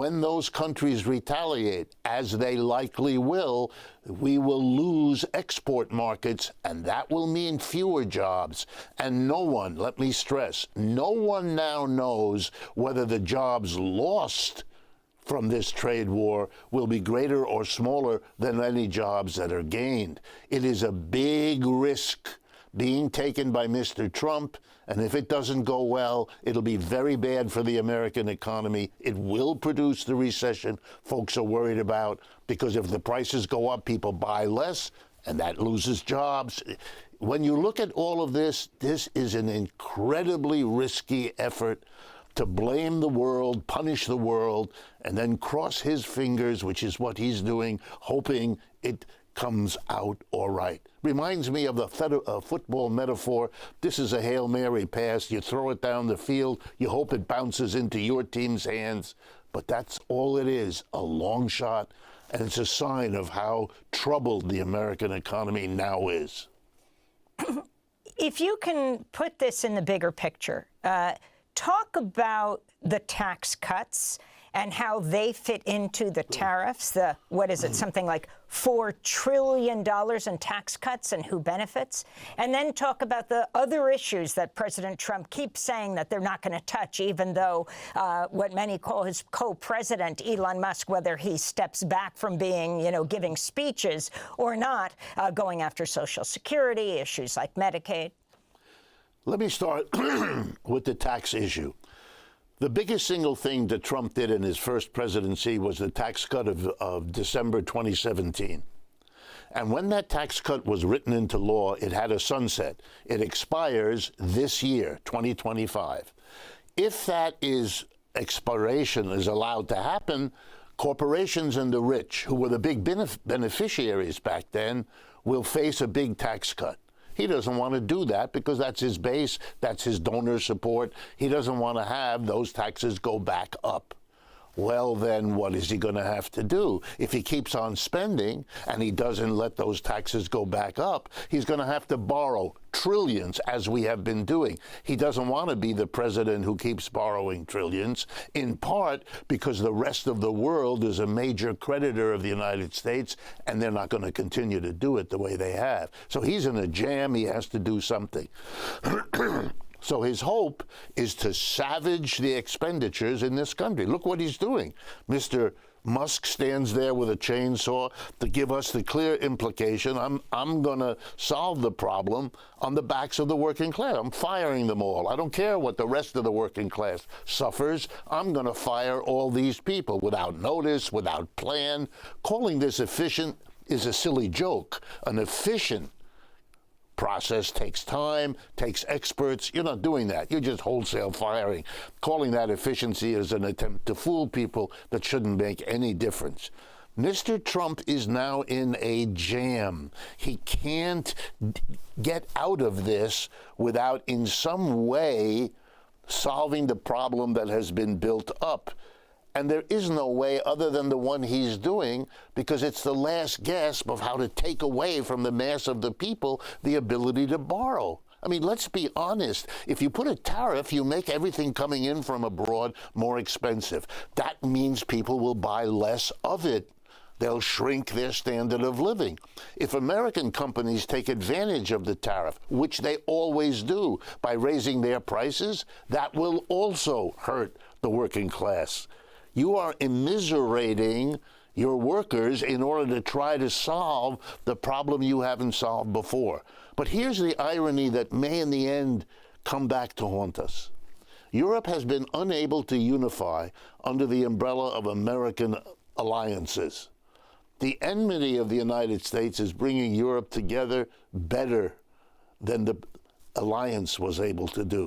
When those countries retaliate, as they likely will, we will lose export markets, and that will mean fewer jobs. And no one, let me stress, no one now knows whether the jobs lost from this trade war will be greater or smaller than any jobs that are gained. It is a big risk being taken by Mr. Trump, and if it doesn't go well, it'll be very bad for the American economy. It will produce the recession folks are worried about, because if the prices go up, people buy less, and that loses jobs. When you look at all of this, this is an incredibly risky effort to blame the world, punish the world, and then cross his fingers, which is what he's doing, hoping it comes out all right. Reminds me of the football metaphor. This is a Hail Mary pass. You throw it down the field. You hope it bounces into your team's hands. But that's all it is, a long shot. And it's a sign of how troubled the American economy now is. If you can put this in the bigger picture, talk about the tax cuts and how they fit into the tariffs, what is it, something like $4 trillion in tax cuts and who benefits? And then talk about the other issues that President Trump keeps saying that they're not going to touch, even though what many call his co-president, Elon Musk, whether he steps back from being, giving speeches or not, going after Social Security, issues like Medicaid. Let me start with the tax issue. The biggest single thing that Trump did in his first presidency was the tax cut of December 2017. And when that tax cut was written into law, it had a sunset. It expires this year, 2025. If that expiration is allowed to happen, corporations and the rich, who were the big beneficiaries back then, will face a big tax cut. He doesn't want to do that because that's his base, that's his donor support. He doesn't want to have those taxes go back up. Well, then what is he going to have to do? If he keeps on spending and he doesn't let those taxes go back up, he's going to have to borrow trillions, as we have been doing. He doesn't want to be the president who keeps borrowing trillions, in part because the rest of the world is a major creditor of the United States, and they're not going to continue to do it the way they have. So he's in a jam. He has to do something. So his hope is to savage the expenditures in this country. Look what he's doing. Mr. Musk stands there with a chainsaw to give us the clear implication, I'm going to solve the problem on the backs of the working class. I'm firing them all. I don't care what the rest of the working class suffers. I'm going to fire all these people without notice, without plan. Calling this efficient is a silly joke. An efficient process takes time, takes experts. You're not doing that. You're just wholesale firing. Calling that efficiency is an attempt to fool people that shouldn't make any difference. Mr. Trump is now in a jam. He can't get out of this without in some way solving the problem that has been built up. And there is no way other than the one he's doing, because it's the last gasp of how to take away from the mass of the people the ability to borrow. I mean, let's be honest. If you put a tariff, you make everything coming in from abroad more expensive. That means people will buy less of it. They'll shrink their standard of living. If American companies take advantage of the tariff, which they always do by raising their prices, that will also hurt the working class. You are immiserating your workers in order to try to solve the problem you haven't solved before. But here's the irony that may in the end come back to haunt us. Europe has been unable to unify under the umbrella of American alliances. The enmity of the United States is bringing Europe together better than the alliance was able to do.